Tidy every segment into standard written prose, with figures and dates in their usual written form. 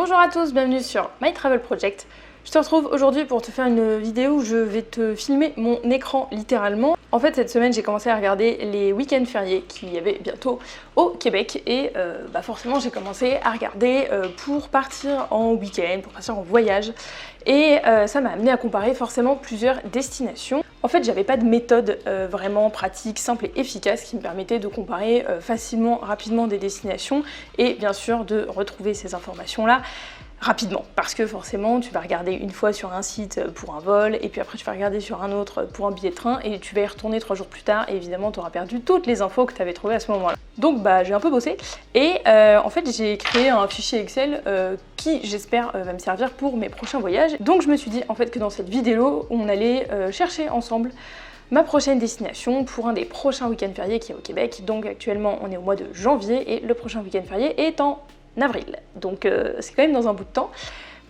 Bonjour à tous, bienvenue sur My Travel Project. Je te retrouve aujourd'hui pour te faire une vidéo où je vais te filmer mon écran littéralement. En fait, cette semaine, j'ai commencé à regarder les week-ends fériés qu'il y avait bientôt au Québec et forcément, j'ai commencé à regarder pour partir en week-end, pour partir en voyage. Et ça m'a amené à comparer forcément plusieurs destinations. En fait, j'avais pas de méthode vraiment pratique, simple et efficace qui me permettait de comparer facilement, rapidement des destinations et bien sûr de retrouver ces informations-là rapidement, parce que forcément tu vas regarder une fois sur un site pour un vol et puis après tu vas regarder sur un autre pour un billet de train et tu vas y retourner 3 jours plus tard et évidemment tu auras perdu toutes les infos que tu avais trouvées à ce moment-là. Donc j'ai un peu bossé et en fait j'ai créé un fichier Excel qui j'espère va me servir pour mes prochains voyages. Donc je me suis dit en fait que dans cette vidéo on allait chercher ensemble ma prochaine destination pour un des prochains week-ends fériés qui est au Québec. Donc actuellement on est au mois de janvier et le prochain week-end férié est en avril, donc c'est quand même dans un bout de temps,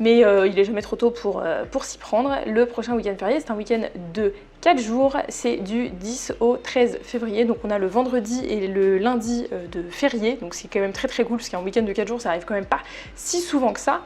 mais il est jamais trop tôt pour s'y prendre. Le prochain week-end férié, c'est un week-end de 4 jours, c'est du 10 au 13 février, donc on a le vendredi et le lundi de férié, donc c'est quand même très cool, parce qu'un week-end de 4 jours, ça arrive quand même pas si souvent que ça.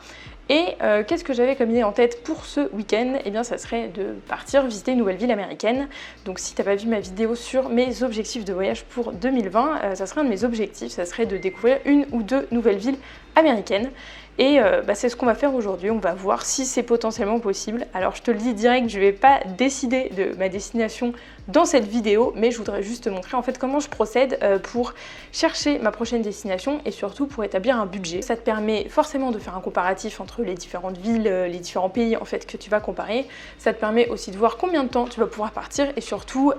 Et qu'est-ce que j'avais comme idée en tête pour ce week-end? Eh bien ça serait de partir visiter une nouvelle ville américaine. Donc si t'as pas vu ma vidéo sur mes objectifs de voyage pour 2020, ça serait un de mes objectifs, ça serait de découvrir une ou deux nouvelles villes américaines. Et c'est ce qu'on va faire aujourd'hui, on va voir si c'est potentiellement possible. Alors je te le dis direct, je vais pas décider de ma destination dans cette vidéo, mais je voudrais juste te montrer en fait comment je procède pour chercher ma prochaine destination et surtout pour établir un budget. Ça te permet forcément de faire un comparatif entre les différentes villes, les différents pays en fait que tu vas comparer. Ça te permet aussi de voir combien de temps tu vas pouvoir partir et surtout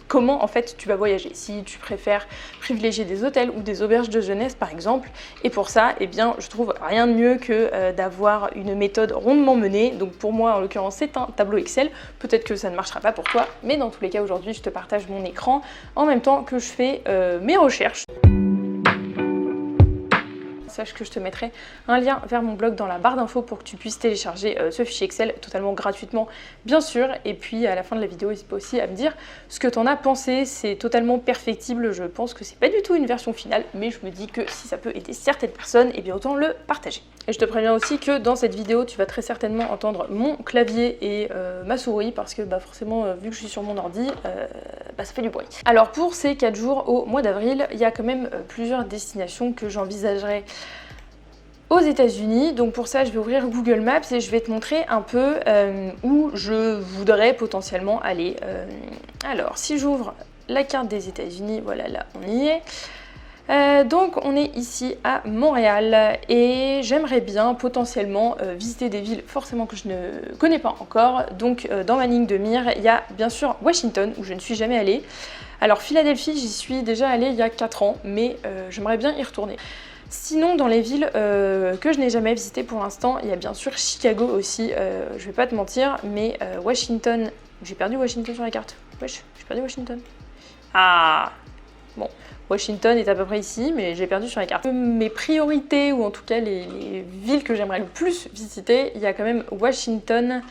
comment en fait tu vas voyager. Si tu préfères privilégier des hôtels ou des auberges de jeunesse par exemple. Et pour ça, eh bien je trouve rien de mieux que d'avoir une méthode rondement menée. Donc pour moi en l'occurrence c'est un tableau Excel. Peut-être que ça ne marchera pas pour toi, mais dans tous les cas aujourd'hui je te partage mon écran en même temps que je fais mes recherches. Sache que je te mettrai un lien vers mon blog dans la barre d'infos pour que tu puisses télécharger ce fichier Excel totalement gratuitement bien sûr. Et puis à la fin de la vidéo, n'hésite pas aussi à me dire ce que tu en as pensé. C'est totalement perfectible, je pense que c'est pas du tout une version finale, mais je me dis que si ça peut aider certaines personnes, et bien autant le partager. Et je te préviens aussi que dans cette vidéo, tu vas très certainement entendre mon clavier et ma souris parce que forcément vu que je suis sur mon ordi, ça fait du bruit. Alors pour ces 4 jours au mois d'avril, il y a quand même plusieurs destinations que j'envisagerais aux États-Unis. Donc pour ça, je vais ouvrir Google Maps et je vais te montrer un peu où je voudrais potentiellement aller. Alors si j'ouvre la carte des États-Unis, voilà, là on y est. Donc on est ici à Montréal et j'aimerais bien potentiellement visiter des villes forcément que je ne connais pas encore. Donc dans ma ligne de mire, il y a bien sûr Washington où je ne suis jamais allée. Alors Philadelphie, j'y suis déjà allée il y a 4 ans, mais j'aimerais bien y retourner. Sinon dans les villes que je n'ai jamais visitées pour l'instant, il y a bien sûr Chicago aussi, je vais pas te mentir, mais Washington, j'ai perdu Washington sur la carte. Wesh, j'ai perdu Washington. Ah bon, Washington est à peu près ici, mais j'ai perdu sur la carte. Mes priorités, ou en tout cas les villes que j'aimerais le plus visiter, il y a quand même Washington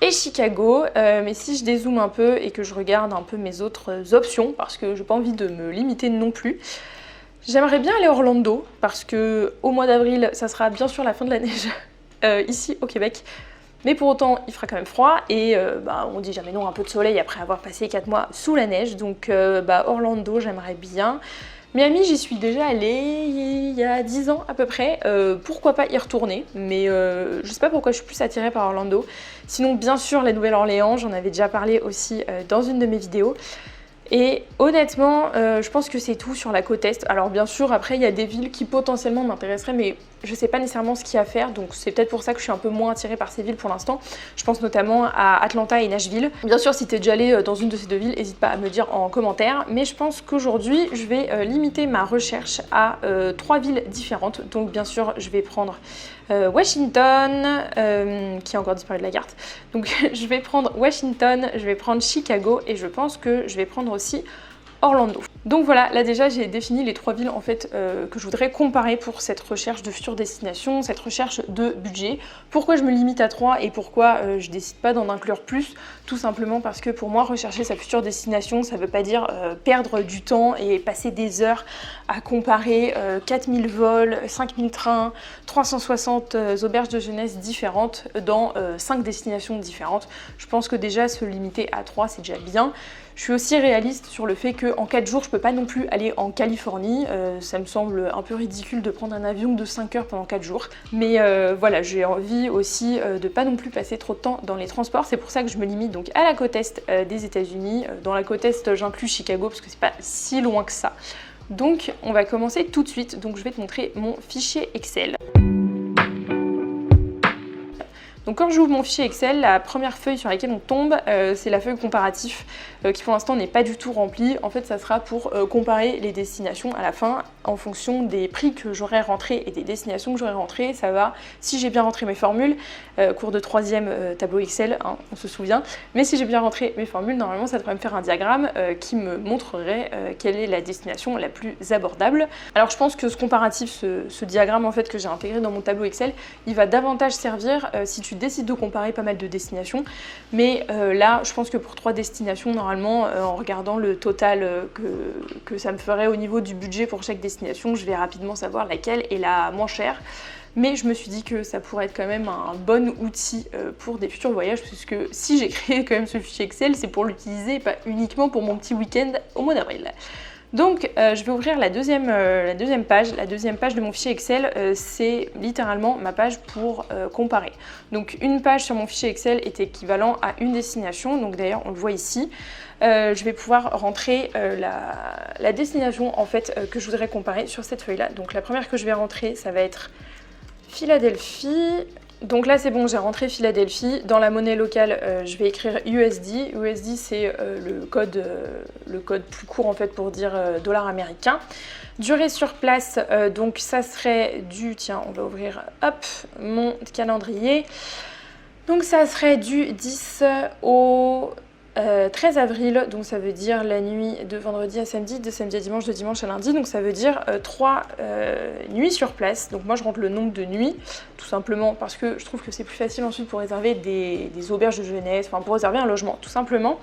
et Chicago. Mais si je dézoome un peu et que je regarde un peu mes autres options, parce que j'ai pas envie de me limiter non plus, j'aimerais bien aller à Orlando, parce que au mois d'avril, ça sera bien sûr la fin de la neige ici au Québec. Mais pour autant, il fera quand même froid et on dit jamais non, un peu de soleil après avoir passé 4 mois sous la neige. Donc Orlando, j'aimerais bien. Miami, j'y suis déjà allée il y a 10 ans à peu près. Pourquoi pas y retourner, mais je sais pas pourquoi je suis plus attirée par Orlando. Sinon, bien sûr, la Nouvelle-Orléans, j'en avais déjà parlé aussi dans une de mes vidéos. Et honnêtement, je pense que c'est tout sur la côte Est. Alors bien sûr, après, il y a des villes qui potentiellement m'intéresseraient, mais je sais pas nécessairement ce qu'il y a à faire. Donc c'est peut-être pour ça que je suis un peu moins attirée par ces villes pour l'instant. Je pense notamment à Atlanta et Nashville. Bien sûr, si t'es déjà allé dans une de ces deux villes, n'hésite pas à me dire en commentaire. Mais je pense qu'aujourd'hui, je vais limiter ma recherche à 3 villes différentes. Donc bien sûr, je vais prendre Washington, qui a encore disparu de la carte. Donc je vais prendre Washington, je vais prendre Chicago et je pense que je vais prendre aussi Orlando. Donc voilà, là déjà j'ai défini les 3 villes en fait que je voudrais comparer pour cette recherche de futures destinations, cette recherche de budget. Pourquoi je me limite à 3 et pourquoi je décide pas d'en inclure plus? Tout simplement parce que pour moi rechercher sa future destination, ça veut pas dire perdre du temps et passer des heures à comparer 4000 vols, 5000 trains, 360 auberges de jeunesse différentes dans 5 destinations différentes. Je pense que déjà se limiter à 3 c'est déjà bien. Je suis aussi réaliste sur le fait qu'en 4 jours, je peux pas non plus aller en Californie. Ça me semble un peu ridicule de prendre un avion de 5 heures pendant 4 jours. Mais voilà, j'ai envie aussi de pas non plus passer trop de temps dans les transports. C'est pour ça que je me limite donc à la côte est des États-Unis. Dans la côte est, j'inclus Chicago parce que c'est pas si loin que ça. Donc on va commencer tout de suite. Donc je vais te montrer mon fichier Excel. Donc quand j'ouvre mon fichier Excel, la première feuille sur laquelle on tombe, c'est la feuille comparatif qui pour l'instant n'est pas du tout remplie. En fait, ça sera pour comparer les destinations à la fin en fonction des prix que j'aurai rentrés et des destinations que j'aurai rentrées. Ça va, si j'ai bien rentré mes formules, cours de 3e tableau Excel, hein, on se souvient. Mais si j'ai bien rentré mes formules, normalement ça devrait me faire un diagramme qui me montrerait quelle est la destination la plus abordable. Alors je pense que ce comparatif, ce diagramme en fait que j'ai intégré dans mon tableau Excel, il va davantage servir si tu décides de comparer pas mal de destinations. Mais là, je pense que pour 3 destinations, normalement, en regardant le total que ça me ferait au niveau du budget pour chaque destination, je vais rapidement savoir laquelle est la moins chère. Mais je me suis dit que ça pourrait être quand même un bon outil pour des futurs voyages, puisque si j'ai créé quand même ce fichier Excel, c'est pour l'utiliser, pas uniquement pour mon petit week-end au mois d'avril. Donc je vais ouvrir la deuxième page. La deuxième page de mon fichier Excel, c'est littéralement ma page pour comparer. Donc une page sur mon fichier Excel est équivalent à une destination, donc d'ailleurs on le voit ici. Je vais pouvoir rentrer la destination en fait que je voudrais comparer sur cette feuille là. Donc la première que je vais rentrer, ça va être Philadelphie. Donc là c'est bon, j'ai rentré Philadelphie. Dans la monnaie locale, je vais écrire USD. USD c'est le code plus court en fait pour dire dollar américain. Durée sur place, donc ça serait du... Tiens, on va ouvrir hop, mon calendrier. Donc ça serait du 10 au 13 avril, donc ça veut dire la nuit de vendredi à samedi, de samedi à dimanche, de dimanche à lundi, donc ça veut dire 3 nuits sur place. Donc moi je rentre le nombre de nuits, tout simplement parce que je trouve que c'est plus facile ensuite pour réserver des auberges de jeunesse, enfin pour réserver un logement, tout simplement.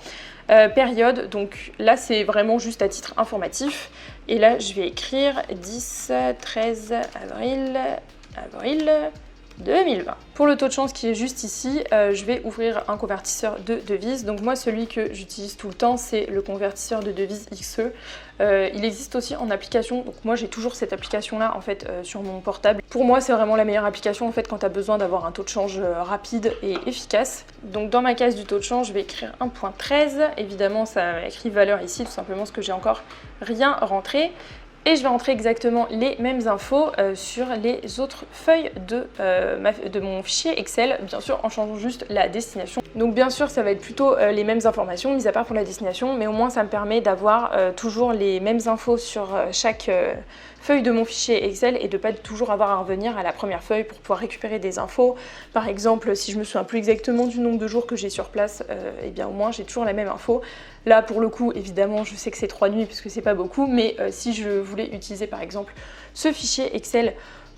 Période, donc là c'est vraiment juste à titre informatif, et là je vais écrire 10-13 avril 2020. Pour le taux de change qui est juste ici, je vais ouvrir un convertisseur de devises. Donc moi celui que j'utilise tout le temps c'est le convertisseur de devises XE. Il existe aussi en application, donc moi j'ai toujours cette application là en fait sur mon portable. Pour moi c'est vraiment la meilleure application en fait quand tu as besoin d'avoir un taux de change rapide et efficace. Donc dans ma case du taux de change je vais écrire 1.13, évidemment ça écrit valeur ici tout simplement parce que j'ai encore rien rentré. Et je vais rentrer exactement les mêmes infos sur les autres feuilles de mon fichier Excel, bien sûr en changeant juste la destination. Donc bien sûr ça va être plutôt les mêmes informations, mis à part pour la destination, mais au moins ça me permet d'avoir toujours les mêmes infos sur chaque feuille de mon fichier Excel et de pas toujours avoir à revenir à la première feuille pour pouvoir récupérer des infos. Par exemple, si je me souviens plus exactement du nombre de jours que j'ai sur place, et bien au moins j'ai toujours la même info. Là pour le coup, évidemment, je sais que c'est 3 nuits puisque c'est pas beaucoup, mais si je voulais utiliser par exemple ce fichier Excel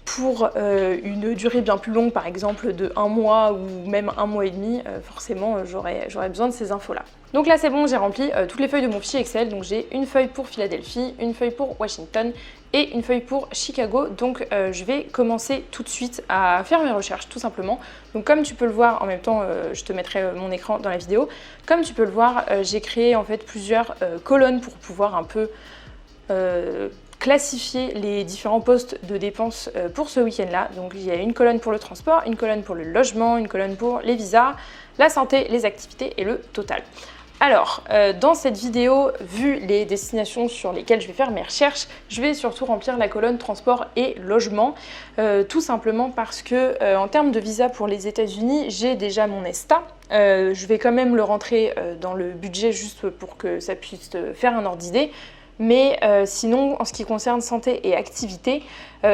pour une durée bien plus longue, par exemple de 1 mois ou même 1 mois et demi, forcément j'aurais besoin de ces infos là. Donc là c'est bon, j'ai rempli toutes les feuilles de mon fichier Excel, donc j'ai une feuille pour Philadelphie, une feuille pour Washington et une feuille pour Chicago. Donc je vais commencer tout de suite à faire mes recherches tout simplement. Donc comme tu peux le voir, en même temps je te mettrai mon écran dans la vidéo, comme tu peux le voir j'ai créé en fait plusieurs colonnes pour pouvoir un peu classifier les différents postes de dépenses pour ce week-end là. Donc il y a une colonne pour le transport, une colonne pour le logement, une colonne pour les visas, la santé, les activités et le total. Alors, dans cette vidéo, vu les destinations sur lesquelles je vais faire mes recherches, je vais surtout remplir la colonne transport et logement, tout simplement parce que en termes de visa pour les États-Unis, j'ai déjà mon ESTA. Je vais quand même le rentrer dans le budget juste pour que ça puisse faire un ordre d'idée. Mais sinon, en ce qui concerne santé et activité,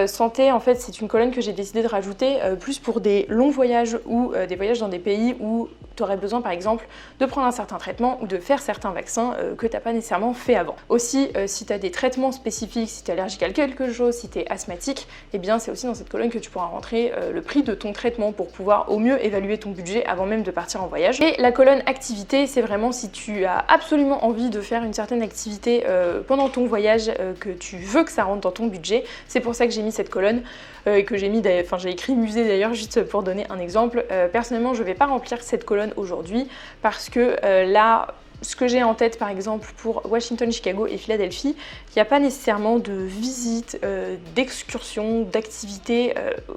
santé, en fait, c'est une colonne que j'ai décidé de rajouter plus pour des longs voyages ou des voyages dans des pays où tu aurais besoin, par exemple, de prendre un certain traitement ou de faire certains vaccins que tu n'as pas nécessairement fait avant. Aussi, si tu as des traitements spécifiques, si tu es allergique à quelque chose, si tu es asthmatique, eh bien, c'est aussi dans cette colonne que tu pourras rentrer le prix de ton traitement pour pouvoir au mieux évaluer ton budget avant même de partir en voyage. Et la colonne activité, c'est vraiment si tu as absolument envie de faire une certaine activité pendant ton voyage, que tu veux que ça rentre dans ton budget. C'est pour ça que j'ai mis cette colonne et que j'ai mis, enfin j'ai écrit musée d'ailleurs juste pour donner un exemple. Personnellement, je ne vais pas remplir cette colonne aujourd'hui parce que là, ce que j'ai en tête par exemple pour Washington, Chicago et Philadelphie, il n'y a pas nécessairement de visite, d'excursion, d'activité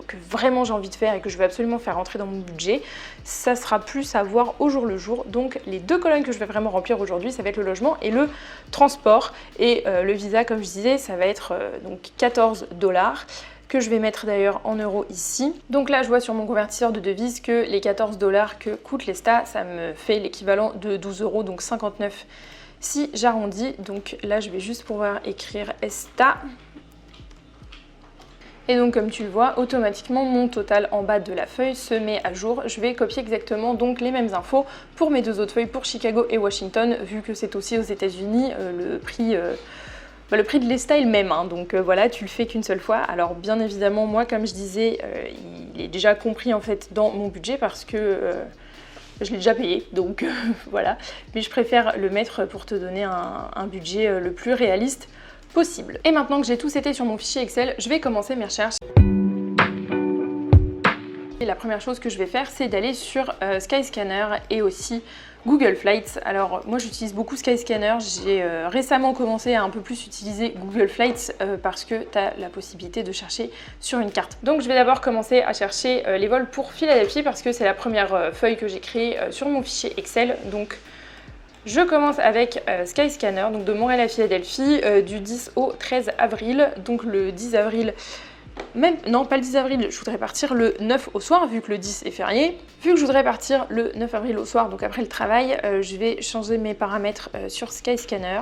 que vraiment j'ai envie de faire et que je veux absolument faire rentrer dans mon budget. Ça sera plus à voir au jour le jour. Donc les deux colonnes que je vais vraiment remplir aujourd'hui, ça va être le logement et le transport. Et le visa, comme je disais, ça va être donc 14 $. Que je vais mettre d'ailleurs en euros ici. Donc là je vois sur mon convertisseur de devises que les 14 $ que coûte l'ESTA, ça me fait l'équivalent de 12 €, donc 59 si j'arrondis. Donc là je vais juste pouvoir écrire ESTA. Et donc comme tu le vois, automatiquement mon total en bas de la feuille se met à jour. Je vais copier exactement donc les mêmes infos pour mes deux autres feuilles, pour Chicago et Washington, vu que c'est aussi aux États-Unis, le prix de l'ESTA est le même, hein, donc voilà, tu le fais qu'une seule fois. Alors bien évidemment, moi comme je disais, il est déjà compris en fait dans mon budget parce que je l'ai déjà payé, donc voilà. Mais je préfère le mettre pour te donner un budget le plus réaliste possible. Et maintenant que j'ai tout seté sur mon fichier Excel, je vais commencer mes recherches. Et la première chose que je vais faire, c'est d'aller sur Skyscanner et aussi Google Flights. Alors moi j'utilise beaucoup Skyscanner, j'ai récemment commencé à un peu plus utiliser Google Flights parce que tu as la possibilité de chercher sur une carte. Donc je vais d'abord commencer à chercher les vols pour Philadelphie parce que c'est la première feuille que j'ai créée sur mon fichier Excel. Donc je commence avec Skyscanner, donc de Montréal à Philadelphie, du 10 au 13 avril. Donc le 10 avril, même, non pas le 10 avril, je voudrais partir le 9 au soir vu que le 10 est férié. Vu que je voudrais partir le 9 avril au soir, donc après le travail, je vais changer mes paramètres sur Skyscanner.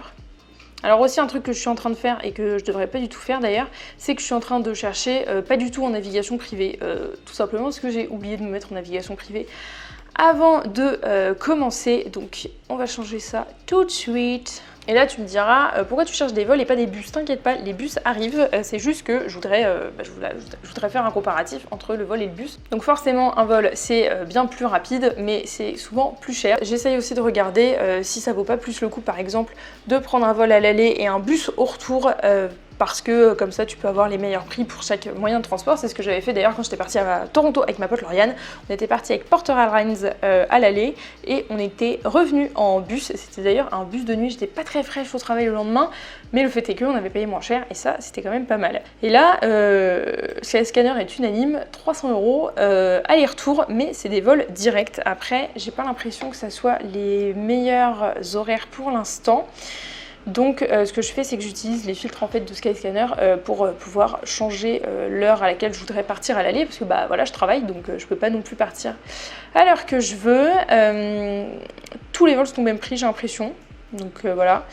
Alors aussi un truc que je suis en train de faire et que je devrais pas du tout faire d'ailleurs, c'est que je suis en train de chercher pas du tout en navigation privée, tout simplement parce que j'ai oublié de me mettre en navigation privée avant de commencer. Donc on va changer ça tout de suite. Et là tu me diras pourquoi tu cherches des vols et pas des bus. T'inquiète pas, les bus arrivent, c'est juste que je voudrais faire un comparatif entre le vol et le bus. Donc forcément un vol c'est bien plus rapide mais c'est souvent plus cher. J'essaye aussi de regarder si ça vaut pas plus le coup par exemple de prendre un vol à l'aller et un bus au retour parce que comme ça tu peux avoir les meilleurs prix pour chaque moyen de transport. C'est ce que j'avais fait d'ailleurs quand j'étais partie à Toronto avec ma pote Lauriane. On était parti avec Porter Airlines à l'aller et on était revenu en bus. C'était d'ailleurs un bus de nuit, j'étais pas très fraîche au travail le lendemain, mais le fait est qu'on avait payé moins cher et ça c'était quand même pas mal. Et là, Skyscanner est unanime, 300 € aller-retour, mais c'est des vols directs. Après, j'ai pas l'impression que ça soit les meilleurs horaires pour l'instant. Donc ce que je fais, c'est que j'utilise les filtres en fait de Skyscanner pour pouvoir changer l'heure à laquelle je voudrais partir à l'aller parce que bah voilà, je travaille donc je peux pas non plus partir à l'heure que je veux. Tous les vols sont au même prix, j'ai l'impression. Donc voilà,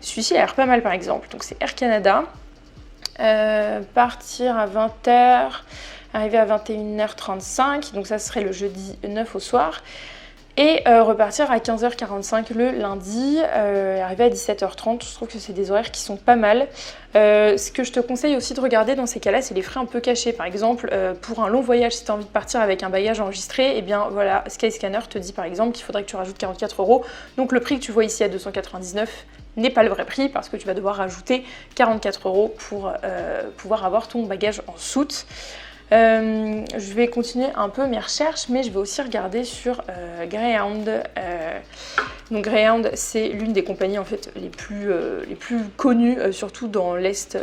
celui-ci a l'air pas mal par exemple. Donc c'est Air Canada, partir à 20 h, arriver à 21h35, donc ça serait le jeudi 9 au soir. Et repartir à 15h45 le lundi, arriver à 17h30, je trouve que c'est des horaires qui sont pas mal. Ce que je te conseille aussi de regarder dans ces cas-là, c'est les frais un peu cachés. Par exemple, pour un long voyage, si tu as envie de partir avec un bagage enregistré, et bien voilà, Skyscanner te dit par exemple qu'il faudrait que tu rajoutes 44 €. Donc le prix que tu vois ici à 299 n'est pas le vrai prix parce que tu vas devoir rajouter 44 € pour pouvoir avoir ton bagage en soute. Je vais continuer un peu mes recherches, mais je vais aussi regarder sur Greyhound. Donc Greyhound, c'est l'une des compagnies en fait les plus connues, surtout dans l'est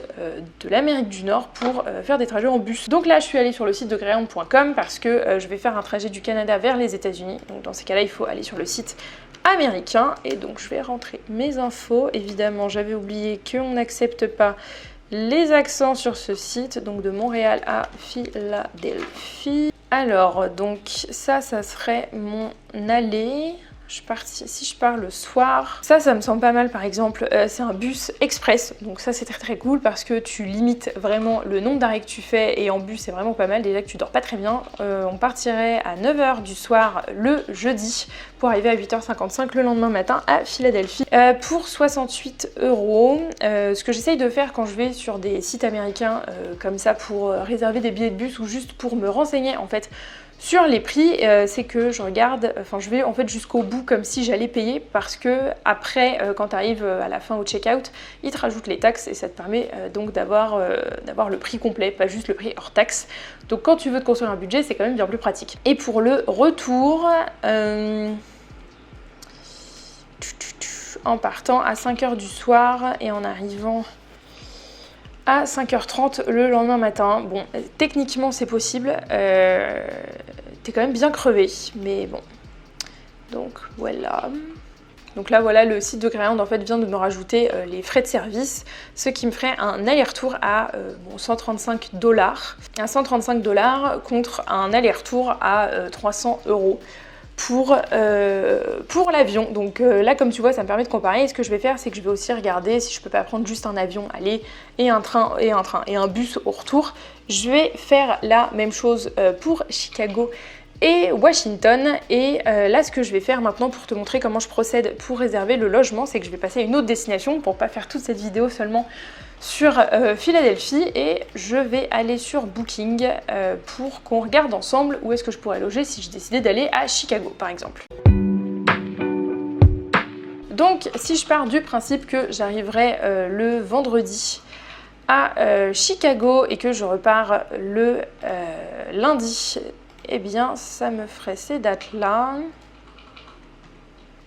de l'Amérique du Nord, pour faire des trajets en bus. Donc là, je suis allée sur le site de Greyhound.com parce que je vais faire un trajet du Canada vers les États-Unis. Donc dans ces cas-là, il faut aller sur le site américain et donc je vais rentrer mes infos. Évidemment, j'avais oublié qu'on n'accepte pas les accents sur ce site, donc de Montréal à Philadelphie. Alors, donc ça serait mon aller. si je pars le soir, ça me semble pas mal par exemple. C'est un bus express, donc ça c'est très très cool parce que tu limites vraiment le nombre d'arrêts que tu fais et en bus c'est vraiment pas mal, déjà que tu dors pas très bien. On partirait à 9h du soir le jeudi pour arriver à 8h55 le lendemain matin à Philadelphie pour 68 €. Ce que j'essaye de faire quand je vais sur des sites américains comme ça pour réserver des billets de bus ou juste pour me renseigner en fait sur les prix, c'est que je regarde, je vais en fait jusqu'au bout comme si j'allais payer parce que après, quand tu arrives à la fin au check-out, ils te rajoutent les taxes et ça te permet donc d'avoir le prix complet, pas juste le prix hors taxe. Donc quand tu veux te construire un budget, c'est quand même bien plus pratique. Et pour le retour, en partant à 5h du soir et en arrivant à 5h30 le lendemain matin. Bon, techniquement c'est possible, t'es quand même bien crevé, mais bon. Donc voilà. Donc là voilà, le site de Greyhound en fait vient de me rajouter les frais de service, ce qui me ferait un aller-retour à 135 $. À 135 $ contre un aller-retour à 300 € pour l'avion. Donc là comme tu vois ça me permet de comparer et ce que je vais faire c'est que je vais aussi regarder si je peux pas prendre juste un avion aller et un train et un bus au retour. Je vais faire la même chose pour Chicago et Washington et là ce que je vais faire maintenant pour te montrer comment je procède pour réserver le logement, c'est que je vais passer à une autre destination pour pas faire toute cette vidéo seulement sur Philadelphie et je vais aller sur Booking pour qu'on regarde ensemble où est-ce que je pourrais loger si je décidais d'aller à Chicago par exemple. Donc si je pars du principe que j'arriverai le vendredi à Chicago et que je repars le lundi, eh bien ça me ferait ces dates-là.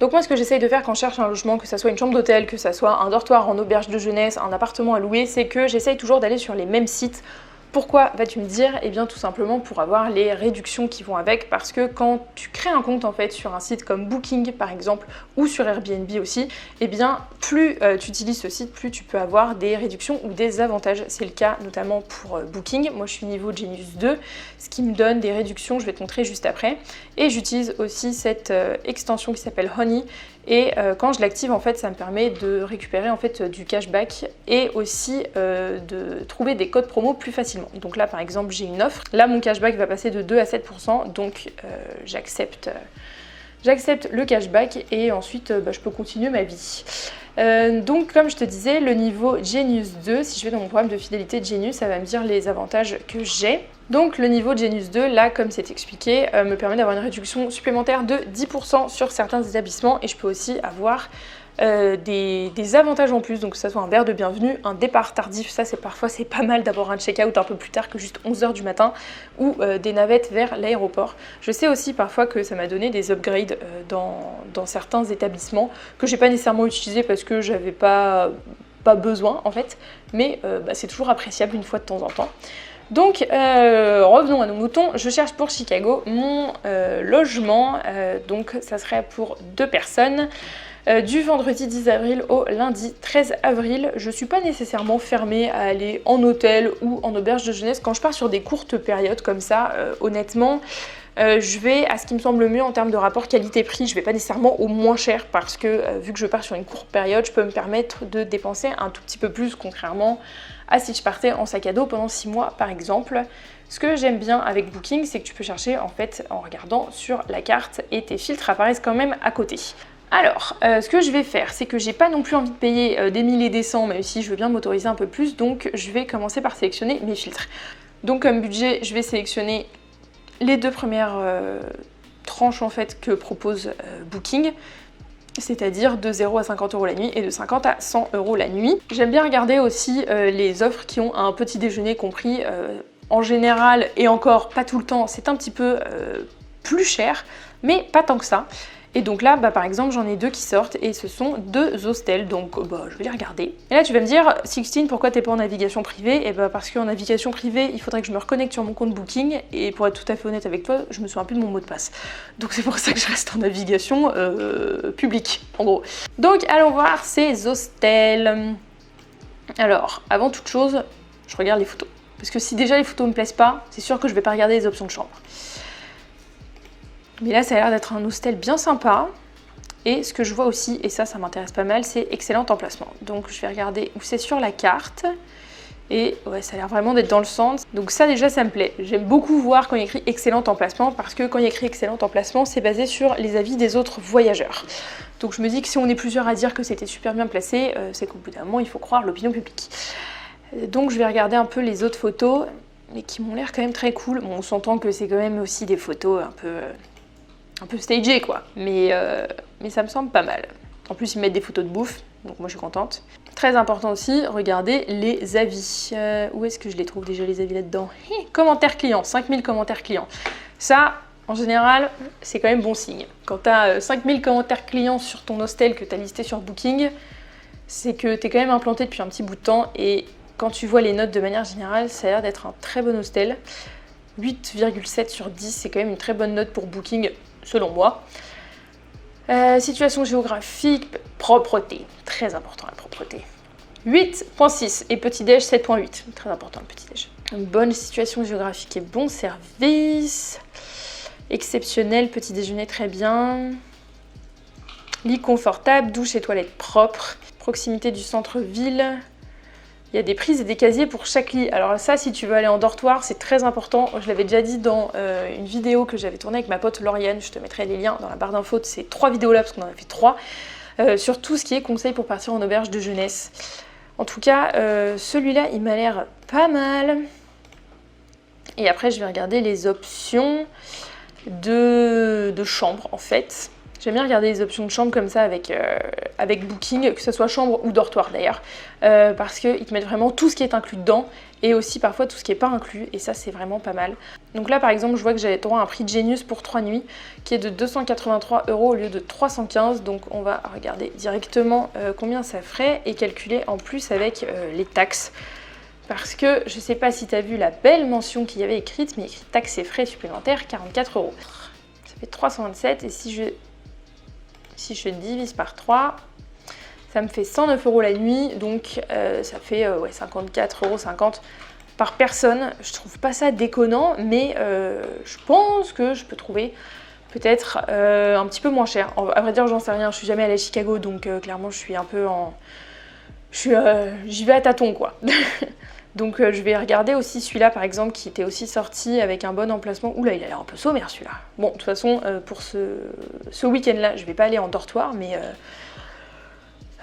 Donc moi ce que j'essaye de faire quand je cherche un logement, que ça soit une chambre d'hôtel, que ça soit un dortoir en auberge de jeunesse, un appartement à louer, c'est que j'essaye toujours d'aller sur les mêmes sites. Pourquoi vas-tu me dire? Eh bien tout simplement pour avoir les réductions qui vont avec, parce que quand tu crées un compte en fait sur un site comme Booking par exemple ou sur Airbnb aussi, eh bien plus tu utilises ce site, plus tu peux avoir des réductions ou des avantages. C'est le cas notamment pour Booking. Moi je suis niveau Genius 2, ce qui me donne des réductions, je vais te montrer juste après. Et j'utilise aussi cette extension qui s'appelle Honey. Et quand je l'active en fait ça me permet de récupérer en fait du cashback et aussi de trouver des codes promo plus facilement. Donc là par exemple j'ai une offre, là mon cashback va passer de 2 à 7%, donc j'accepte le cashback et ensuite je peux continuer ma vie. Donc comme je te disais, le niveau Genius 2, si je vais dans mon programme de fidélité Genius, ça va me dire les avantages que j'ai. Donc le niveau Genius 2, là comme c'est expliqué, me permet d'avoir une réduction supplémentaire de 10% sur certains établissements et je peux aussi avoir des avantages en plus, donc que ce soit un verre de bienvenue, un départ tardif, ça c'est parfois c'est pas mal d'avoir un check-out un peu plus tard que juste 11h du matin ou des navettes vers l'aéroport. Je sais aussi parfois que ça m'a donné des upgrades dans certains établissements que j'ai pas nécessairement utilisé parce que j'avais pas besoin en fait, mais c'est toujours appréciable une fois de temps en temps. Donc revenons à nos moutons, je cherche pour Chicago mon logement, donc ça serait pour 2 personnes. Du vendredi 10 avril au lundi 13 avril, je suis pas nécessairement fermée à aller en hôtel ou en auberge de jeunesse. Quand je pars sur des courtes périodes comme ça, honnêtement, je vais à ce qui me semble mieux en termes de rapport qualité-prix. Je vais pas nécessairement au moins cher parce que vu que je pars sur une courte période, je peux me permettre de dépenser un tout petit peu plus contrairement à si je partais en sac à dos pendant 6 mois par exemple. Ce que j'aime bien avec Booking, c'est que tu peux chercher en fait en regardant sur la carte et tes filtres apparaissent quand même à côté. Alors, ce que je vais faire, c'est que j'ai pas non plus envie de payer des 1000 et des 100, même si je veux bien m'autoriser un peu plus, donc je vais commencer par sélectionner mes filtres. Donc comme budget, je vais sélectionner les 2 premières tranches en fait que propose Booking, c'est-à-dire de 0 à 50 € la nuit et de 50 à 100 € la nuit. J'aime bien regarder aussi les offres qui ont un petit déjeuner compris. En général, et encore pas tout le temps, c'est un petit peu plus cher, mais pas tant que ça. Et donc là, par exemple, j'en ai 2 qui sortent et ce sont 2 hostels, donc je vais les regarder. Et là, tu vas me dire, Sixtine, pourquoi t'es pas en navigation privée? Et parce qu'en navigation privée, il faudrait que je me reconnecte sur mon compte Booking et pour être tout à fait honnête avec toi, je me souviens plus de mon mot de passe. Donc c'est pour ça que je reste en navigation publique, en gros. Donc allons voir ces hostels. Alors, avant toute chose, je regarde les photos. Parce que si déjà les photos me plaisent pas, c'est sûr que je vais pas regarder les options de chambre. Mais là, ça a l'air d'être un hostel bien sympa. Et ce que je vois aussi, et ça m'intéresse pas mal, c'est excellent emplacement. Donc je vais regarder où c'est sur la carte. Et ouais, ça a l'air vraiment d'être dans le centre. Donc ça déjà, ça me plaît. J'aime beaucoup voir quand il y a écrit excellent emplacement, parce que quand il y a écrit excellent emplacement, c'est basé sur les avis des autres voyageurs. Donc je me dis que si on est plusieurs à dire que c'était super bien placé, c'est qu'au bout d'un moment, il faut croire l'opinion publique. Donc je vais regarder un peu les autres photos, mais qui m'ont l'air quand même très cool. Bon, on s'entend que c'est quand même aussi des photos un peu stagées, quoi. Mais ça me semble pas mal. En plus, ils mettent des photos de bouffe, donc moi je suis contente. Très important aussi, regardez les avis. Où est-ce que je les trouve déjà les avis là-dedans? Commentaires clients, 5000 commentaires clients. Ça, en général, c'est quand même bon signe. Quand tu as 5000 commentaires clients sur ton hostel que tu as listé sur Booking, c'est que tu es quand même implanté depuis un petit bout de temps. Et quand tu vois les notes de manière générale, ça a l'air d'être un très bon hostel. 8,7 sur 10, c'est quand même une très bonne note pour Booking, selon moi. Situation géographique, propreté, très important la propreté. 8.6 et petit-déj 7.8, très important le petit-déj. Une bonne situation géographique et bon service. Exceptionnel, petit déjeuner très bien. Lit confortable, douche et toilettes propres. Proximité du centre-ville. Il y a des prises et des casiers pour chaque lit. Alors ça, si tu veux aller en dortoir, c'est très important. Je l'avais déjà dit dans une vidéo que j'avais tournée avec ma pote Lauriane. Je te mettrai les liens dans la barre d'infos de ces 3 vidéos-là, parce qu'on en a fait 3. Sur tout ce qui est conseils pour partir en auberge de jeunesse. En tout cas, celui-là, il m'a l'air pas mal. Et après, je vais regarder les options de chambre, en fait. J'aime bien regarder les options de chambre comme ça avec Booking, que ce soit chambre ou dortoir d'ailleurs, parce qu'ils te mettent vraiment tout ce qui est inclus dedans, et aussi parfois tout ce qui n'est pas inclus, et ça c'est vraiment pas mal. Donc là par exemple, je vois que j'avais droit à un prix de Genius pour 3 nuits, qui est de 283 € au lieu de 315, donc on va regarder directement combien ça ferait, et calculer en plus avec les taxes. Parce que je sais pas si tu as vu la belle mention qu'il y avait écrite, mais écrit taxes et frais supplémentaires, 44 €. Ça fait 327, et si je divise par 3, ça me fait 109 € la nuit, donc ça fait 54,50 € par personne. Je trouve pas ça déconnant, mais je pense que je peux trouver peut-être un petit peu moins cher. À vrai dire, j'en sais rien, je suis jamais allée à Chicago, donc clairement je suis un peu en... J'y vais à tâtons, quoi. Donc je vais regarder aussi celui-là par exemple qui était aussi sorti avec un bon emplacement. Oula, il a l'air un peu sommaire celui-là. Bon, de toute façon, pour ce week-end-là, je vais pas aller en dortoir, mais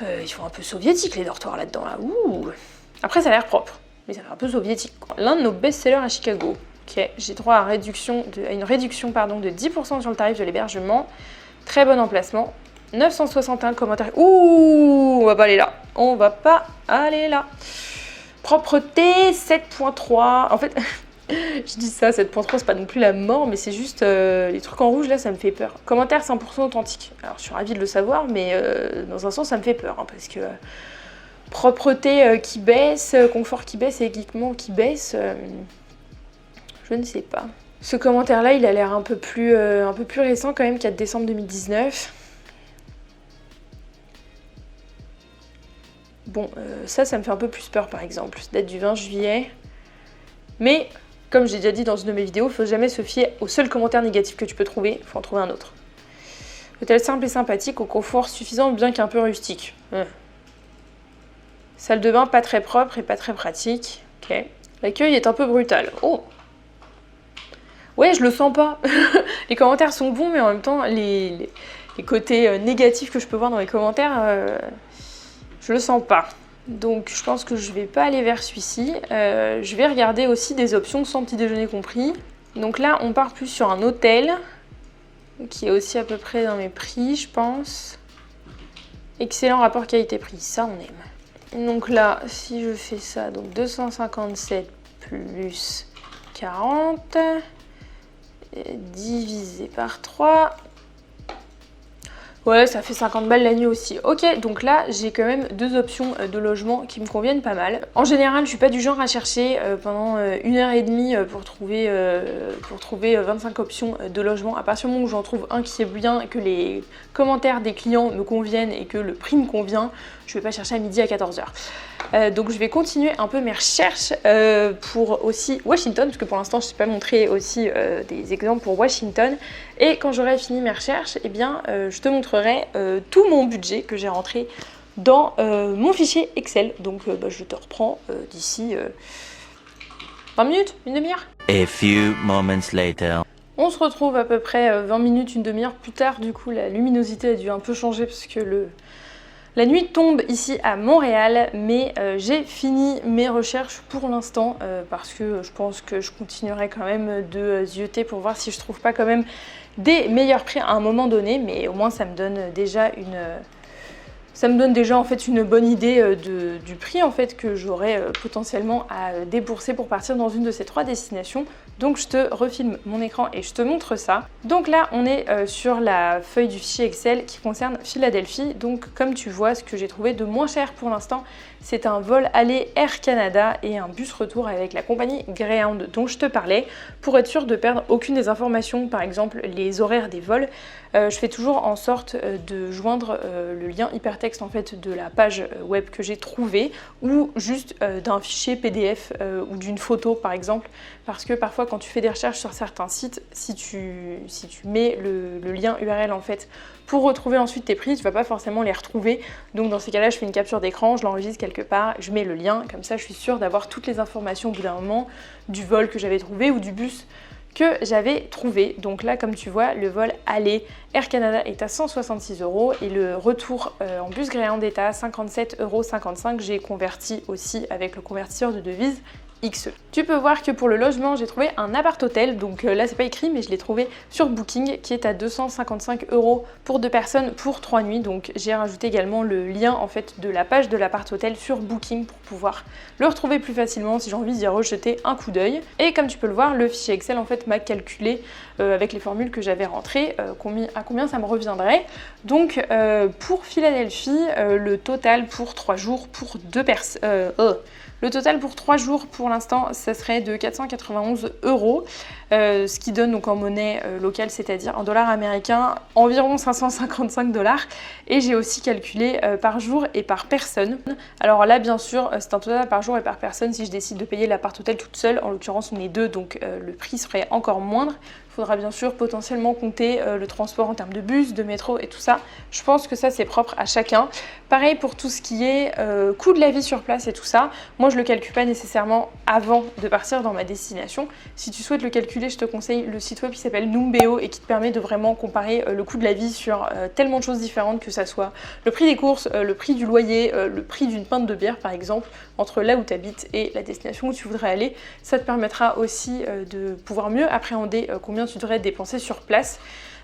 ils sont un peu soviétiques les dortoirs là-dedans. Là. Ouh. Après, ça a l'air propre, mais ça fait un peu soviétique. L'un de nos best-sellers à Chicago. Ok, j'ai droit à une réduction de 10% sur le tarif de l'hébergement. Très bon emplacement. 961 commentaires. Ouh, on va pas aller là. On va pas aller là. Propreté, 7.3. En fait, je dis ça, 7.3, c'est pas non plus la mort, mais c'est juste les trucs en rouge là, ça me fait peur. Commentaire 100% authentique. Alors, je suis ravie de le savoir, mais dans un sens, ça me fait peur, hein, parce que propreté qui baisse, confort qui baisse et équipement qui baisse, je ne sais pas. Ce commentaire-là, il a l'air un peu plus récent quand même, 4 décembre 2019. Bon, ça me fait un peu plus peur par exemple, date du 20 juillet. Mais, comme j'ai déjà dit dans une de mes vidéos, il ne faut jamais se fier au seul commentaire négatif que tu peux trouver, il faut en trouver un autre. Hôtel simple et sympathique, au confort suffisant, bien qu'un peu rustique. Salle de bain pas très propre et pas très pratique. Ok. L'accueil est un peu brutal. Oh! Ouais, je le sens pas. Les commentaires sont bons, mais en même temps, les côtés négatifs que je peux voir dans les commentaires... je le sens pas. Donc je pense que je vais pas aller vers celui-ci. Je vais regarder aussi des options sans petit déjeuner compris. Donc là, on part plus sur un hôtel, qui est aussi à peu près dans mes prix, je pense. Excellent rapport qualité-prix, ça on aime. Donc là, si je fais ça, donc 257 plus 40, divisé par 3... Ouais, ça fait 50 balles la nuit aussi. Ok, donc là, j'ai quand même 2 options de logement qui me conviennent pas mal. En général, je suis pas du genre à chercher pendant 1h30 pour trouver 25 options de logement. À partir du moment où j'en trouve un qui est bien, que les commentaires des clients me conviennent et que le prix me convient, je vais pas chercher à midi à 14h. Donc je vais continuer un peu mes recherches pour aussi Washington, parce que pour l'instant, je ne t'ai pas montré aussi des exemples pour Washington. Et quand j'aurai fini mes recherches, eh bien, je te montrerai tout mon budget que j'ai rentré dans mon fichier Excel. Donc je te reprends d'ici 20 minutes, une demi-heure. A few moments later. On se retrouve à peu près 20 minutes, une demi-heure plus tard. Du coup, la luminosité a dû un peu changer parce que la nuit tombe ici à Montréal. Mais j'ai fini mes recherches pour l'instant parce que je pense que je continuerai quand même de zioter pour voir si je trouve pas quand même des meilleurs prix à un moment donné. Mais au moins, ça me donne déjà en fait une bonne idée du prix en fait que j'aurais potentiellement à débourser pour partir dans une de ces 3 destinations. Donc je te refilme mon écran et je te montre ça. Donc là on est sur la feuille du fichier Excel qui concerne Philadelphie. Donc comme tu vois, ce que j'ai trouvé de moins cher pour l'instant, c'est un vol aller Air Canada et un bus retour avec la compagnie Greyhound dont je te parlais. Pour être sûr de perdre aucune des informations, par exemple les horaires des vols, je fais toujours en sorte de joindre le lien hypertexte en fait de la page web que j'ai trouvée ou juste d'un fichier PDF ou d'une photo par exemple, parce que parfois quand tu fais des recherches sur certains sites, si tu mets le lien URL en fait pour retrouver ensuite tes prix, tu vas pas forcément les retrouver. Donc dans ces cas-là, je fais une capture d'écran, je l'enregistre quelque part, je mets le lien, comme ça je suis sûre d'avoir toutes les informations au bout d'un moment du vol que j'avais trouvé ou du bus que j'avais trouvé. Donc là, comme tu vois, le vol aller Air Canada est à 166 € et le retour en bus Greyhound est à 57,55 €. J'ai converti aussi avec le convertisseur de devises XE. Tu peux voir que pour le logement, j'ai trouvé un appart-hôtel, donc là c'est pas écrit mais je l'ai trouvé sur Booking qui est à 255 € pour 2 personnes pour 3 nuits. Donc j'ai rajouté également le lien en fait de la page de l'appart-hôtel sur Booking pour pouvoir le retrouver plus facilement si j'ai envie d'y rejeter un coup d'œil. Et comme tu peux le voir, le fichier Excel en fait m'a calculé avec les formules que j'avais rentrées à combien ça me reviendrait. Donc pour Philadelphie, le total pour 3 jours pour 2 personnes... Le total pour 3 jours pour l'instant, ça serait de 491 €, ce qui donne donc en monnaie locale, c'est-à-dire en dollars américains, environ 555 $. Et j'ai aussi calculé par jour et par personne. Alors là, bien sûr, c'est un total par jour et par personne si je décide de payer l'appart-hôtel toute seule. En l'occurrence, on est 2, donc le prix serait encore moindre. Il faudra bien sûr potentiellement compter le transport en termes de bus, de métro et tout ça. Je pense que ça c'est propre à chacun. Pareil pour tout ce qui est coût de la vie sur place et tout ça. Moi je le calcule pas nécessairement avant de partir dans ma destination. Si tu souhaites le calculer, je te conseille le site web qui s'appelle Numbeo et qui te permet de vraiment comparer le coût de la vie sur tellement de choses différentes, que ça soit le prix des courses, le prix du loyer, le prix d'une pinte de bière par exemple, entre là où tu habites et la destination où tu voudrais aller. Ça te permettra aussi de pouvoir mieux appréhender combien tu devrais dépenser sur place.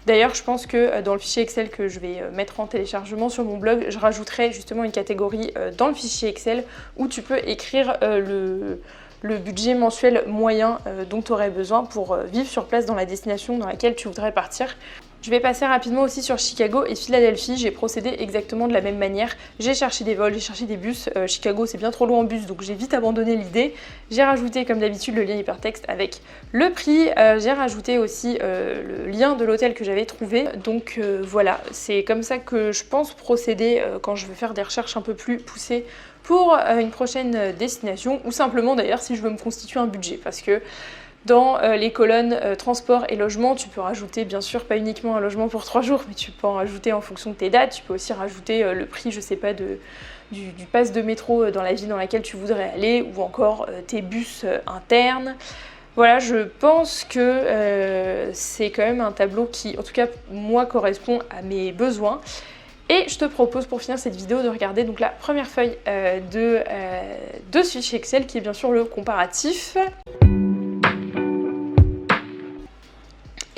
D'ailleurs, je pense que dans le fichier Excel que je vais mettre en téléchargement sur mon blog, je rajouterai justement une catégorie dans le fichier Excel où tu peux écrire le budget mensuel moyen dont tu aurais besoin pour vivre sur place dans la destination dans laquelle tu voudrais partir. Je vais passer rapidement aussi sur Chicago et Philadelphie. J'ai procédé exactement de la même manière. J'ai cherché des vols, j'ai cherché des bus. Chicago, c'est bien trop loin en bus, donc j'ai vite abandonné l'idée. J'ai rajouté, comme d'habitude, le lien hypertexte avec le prix. J'ai rajouté aussi le lien de l'hôtel que j'avais trouvé. Donc voilà, c'est comme ça que je pense procéder quand je veux faire des recherches un peu plus poussées pour une prochaine destination, ou simplement d'ailleurs si je veux me constituer un budget, parce que dans les colonnes transport et logement, tu peux rajouter bien sûr pas uniquement un logement pour 3 jours, mais tu peux en rajouter en fonction de tes dates. Tu peux aussi rajouter le prix, je sais pas, du pass de métro dans la ville dans laquelle tu voudrais aller, ou encore tes bus internes. Voilà, je pense que c'est quand même un tableau qui, en tout cas, moi, correspond à mes besoins. Et je te propose pour finir cette vidéo de regarder donc la première feuille de ce fichier Excel qui est bien sûr le comparatif.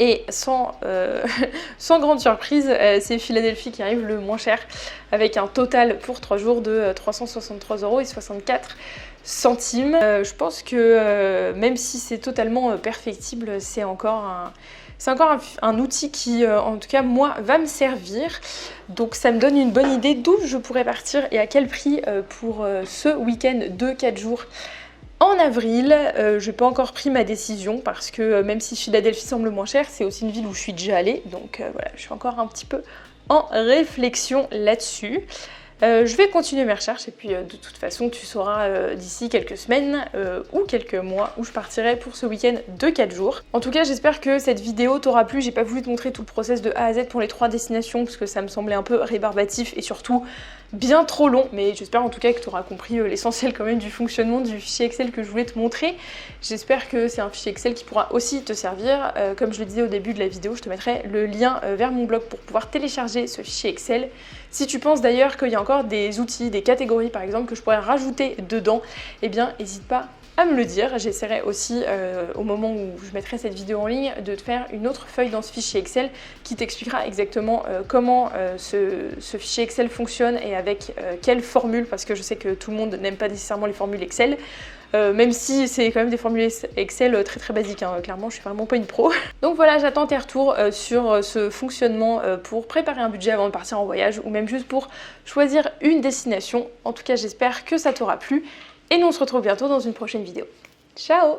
Et sans grande surprise, c'est Philadelphie qui arrive le moins cher, avec un total pour 3 jours de 363,64 €. Je pense que même si c'est totalement perfectible, c'est encore un outil qui, en tout cas, moi, va me servir. Donc ça me donne une bonne idée d'où je pourrais partir et à quel prix pour ce week-end de 4 jours. En avril, je n'ai pas encore pris ma décision parce que même si Philadelphie semble moins cher, c'est aussi une ville où je suis déjà allée. Donc voilà, je suis encore un petit peu en réflexion là-dessus. Je vais continuer mes recherches et puis de toute façon tu sauras d'ici quelques semaines ou quelques mois où je partirai pour ce week-end de 4 jours. En tout cas j'espère que cette vidéo t'aura plu, j'ai pas voulu te montrer tout le process de A à Z pour les 3 destinations parce que ça me semblait un peu rébarbatif et surtout bien trop long, mais j'espère en tout cas que tu auras compris l'essentiel quand même du fonctionnement du fichier Excel que je voulais te montrer. J'espère que c'est un fichier Excel qui pourra aussi te servir. Comme je le disais au début de la vidéo, je te mettrai le lien vers mon blog pour pouvoir télécharger ce fichier Excel. Si tu penses d'ailleurs qu'il y a encore des outils, des catégories par exemple que je pourrais rajouter dedans, eh bien n'hésite pas à me le dire. J'essaierai aussi au moment où je mettrai cette vidéo en ligne de te faire une autre feuille dans ce fichier Excel qui t'expliquera exactement comment ce fichier Excel fonctionne et avec quelle formule, parce que je sais que tout le monde n'aime pas nécessairement les formules Excel. Même si c'est quand même des formules Excel très basiques, hein. Clairement je suis vraiment pas une pro. Donc voilà, j'attends tes retours sur ce fonctionnement pour préparer un budget avant de partir en voyage ou même juste pour choisir une destination. En tout cas j'espère que ça t'aura plu et nous on se retrouve bientôt dans une prochaine vidéo. Ciao!